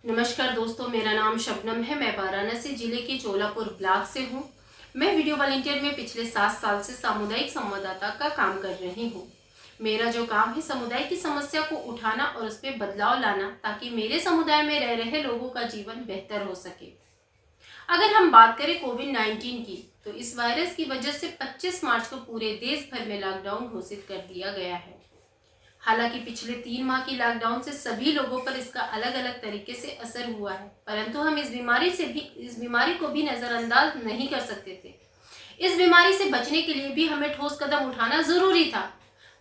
नमस्कार दोस्तों, मेरा नाम शबनम है। मैं वाराणसी जिले के चोलापुर ब्लॉक से हूँ। मैं वीडियो वॉलंटियर में पिछले 7 साल से सामुदायिक संवाददाता का काम कर रही हूँ। मेरा जो काम है समुदाय की समस्या को उठाना और उस पर बदलाव लाना, ताकि मेरे समुदाय में रह रहे लोगों का जीवन बेहतर हो सके। अगर हम बात करें कोविड-19 की, तो इस वायरस की वजह से 25 मार्च को पूरे देश भर में लॉकडाउन घोषित कर दिया गया है। हालांकि पिछले 3 माह की लॉकडाउन से सभी लोगों पर इसका अलग अलग तरीके से असर हुआ है, परंतु हम इस बीमारी को भी नजरअंदाज नहीं कर सकते थे। इस बीमारी से बचने के लिए भी हमें ठोस कदम उठाना जरूरी था,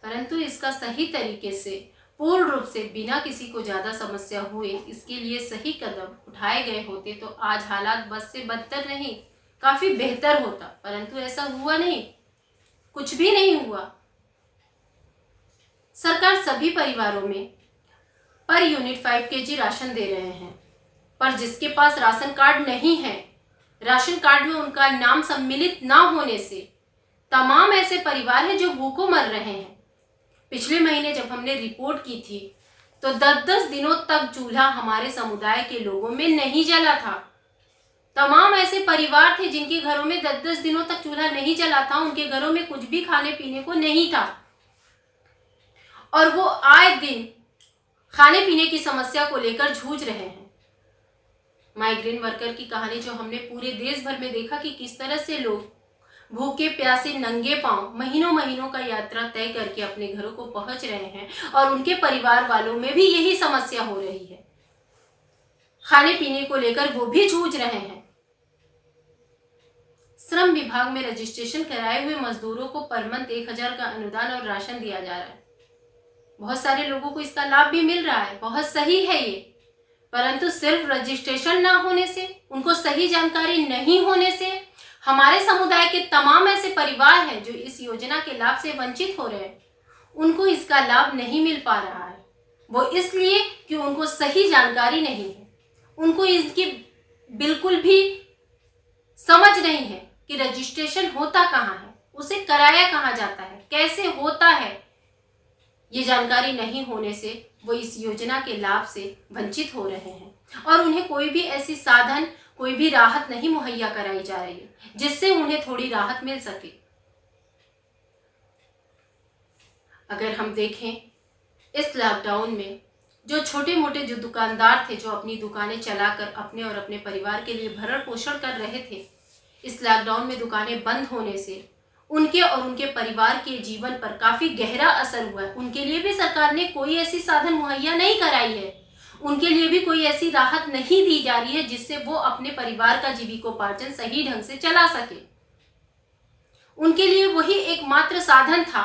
परंतु इसका सही तरीके से, पूर्ण रूप से, बिना किसी को ज्यादा समस्या हुए इसके लिए सही कदम उठाए गए होते तो आज हालात बद से बदतर नहीं, काफी बेहतर होता। परंतु ऐसा हुआ नहीं, कुछ भी नहीं हुआ। सरकार सभी परिवारों में पर यूनिट 5 kg राशन दे रहे हैं, पर जिसके पास राशन कार्ड नहीं है, राशन कार्ड में उनका नाम सम्मिलित ना होने से तमाम ऐसे परिवार हैं जो भूखों मर रहे हैं। पिछले महीने जब हमने रिपोर्ट की थी तो 10-10 दिनों तक चूल्हा हमारे समुदाय के लोगों में नहीं जला था। तमाम ऐसे परिवार थे जिनके घरों में 10-10 दिनों तक चूल्हा नहीं जला था, उनके घरों में कुछ भी खाने पीने को नहीं था, और वो आए दिन खाने पीने की समस्या को लेकर जूझ रहे हैं। माइग्रेन वर्कर की कहानी जो हमने पूरे देश भर में देखा कि किस तरह से लोग भूखे प्यासे नंगे पांव महीनों महीनों का यात्रा तय करके अपने घरों को पहुंच रहे हैं, और उनके परिवार वालों में भी यही समस्या हो रही है। खाने पीने को लेकर वो भी जूझ रहे हैं। श्रम विभाग में रजिस्ट्रेशन कराए हुए मजदूरों को पर मंथ 1000 का अनुदान और राशन दिया जा रहा है। बहुत सारे लोगों को इसका लाभ भी मिल रहा है, बहुत सही है ये, परंतु सिर्फ रजिस्ट्रेशन ना होने से, उनको सही जानकारी नहीं होने से हमारे समुदाय के तमाम ऐसे परिवार हैं जो इस योजना के लाभ से वंचित हो रहे हैं, उनको इसका लाभ नहीं मिल पा रहा है। वो इसलिए कि उनको सही जानकारी नहीं है, उनको इसकी बिल्कुल भी समझ नहीं है कि रजिस्ट्रेशन होता कहाँ है, उसे कराया कहाँ जाता है, कैसे होता है। ये जानकारी नहीं होने से वो इस योजना के लाभ से वंचित हो रहे हैं, और उन्हें कोई भी ऐसी साधन, कोई भी राहत नहीं मुहैया कराई जा रही है जिससे उन्हें थोड़ी राहत मिल सके। अगर हम देखें, इस लॉकडाउन में जो छोटे मोटे जो दुकानदार थे, जो अपनी दुकानें चलाकर अपने और अपने परिवार के लिए भरण पोषण कर रहे थे, इस लॉकडाउन में दुकानें बंद होने से उनके और उनके परिवार के जीवन पर काफी गहरा असर हुआ है। उनके लिए भी सरकार ने कोई ऐसी साधन मुहैया नहीं कराई है, उनके लिए भी कोई ऐसी राहत नहीं दी जा रही है जिससे वो अपने परिवार का जीविकोपार्जन सही ढंग से चला सके। उनके लिए वही एकमात्र साधन था,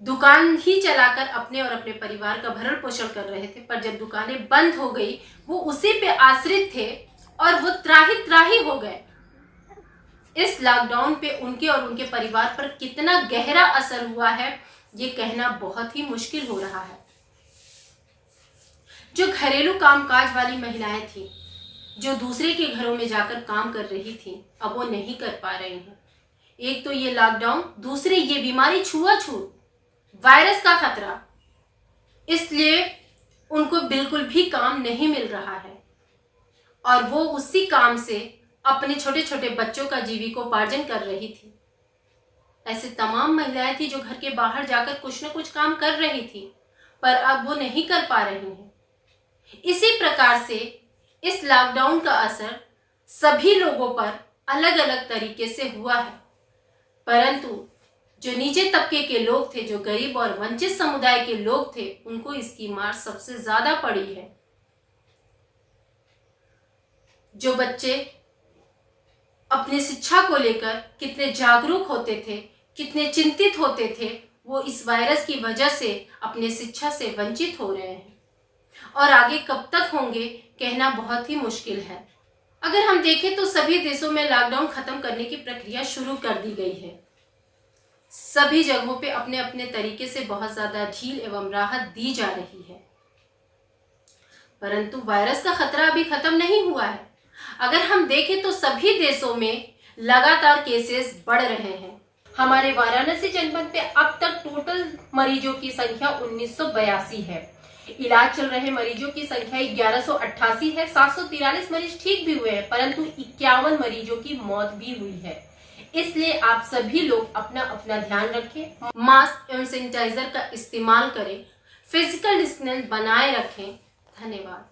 दुकान ही चलाकर अपने और अपने परिवार का भरण पोषण कर रहे थे। पर जब दुकानें बंद हो गई, वो उसी पे आश्रित थे और वो त्राही त्राही हो गए। इस लॉकडाउन पे उनके और उनके परिवार पर कितना गहरा असर हुआ है, ये कहना बहुत ही मुश्किल हो रहा है। जो घरेलू कामकाज वाली महिलाएं थी, जो दूसरे के घरों में जाकर काम कर रही थी, अब वो नहीं कर पा रही हैं। एक तो ये लॉकडाउन, दूसरी ये बीमारी छुआछूत, वायरस का खतरा, इसलिए उनको बिल्कुल भी काम नहीं मिल रहा है, और वो उसी काम से अपने छोटे छोटे बच्चों का जीविकोपार्जन कर रही थी। ऐसे तमाम महिलाएं थी जो घर के बाहर जाकर कुछ न कुछ काम कर रही थी, पर अब वो नहीं कर पा रही हैं। इसी प्रकार से इस लॉकडाउन का असर सभी लोगों पर अलग अलग तरीके से हुआ है, परंतु जो नीचे तबके के लोग थे, जो गरीब और वंचित समुदाय के लोग थे, उनको इसकी मार सबसे ज्यादा पड़ी है। जो बच्चे अपनी शिक्षा को लेकर कितने जागरूक होते थे, कितने चिंतित होते थे, वो इस वायरस की वजह से अपने शिक्षा से वंचित हो रहे हैं, और आगे कब तक होंगे कहना बहुत ही मुश्किल है। अगर हम देखें तो सभी देशों में लॉकडाउन खत्म करने की प्रक्रिया शुरू कर दी गई है। सभी जगहों पे अपने अपने तरीके से बहुत ज्यादा ढील एवं राहत दी जा रही है, परंतु वायरस का खतरा अभी खत्म नहीं हुआ है। अगर हम देखें तो सभी देशों में लगातार केसेस बढ़ रहे हैं। हमारे वाराणसी जनपद पे अब तक टोटल मरीजों की संख्या 1982 है। इलाज चल रहे मरीजों की संख्या 1188 है। 743 मरीज ठीक भी हुए हैं, परंतु 51 मरीजों की मौत भी हुई है। इसलिए आप सभी लोग अपना अपना ध्यान रखें, मास्क एवं सैनिटाइजर का इस्तेमाल करें, फिजिकल डिस्टेंस बनाए रखें। धन्यवाद।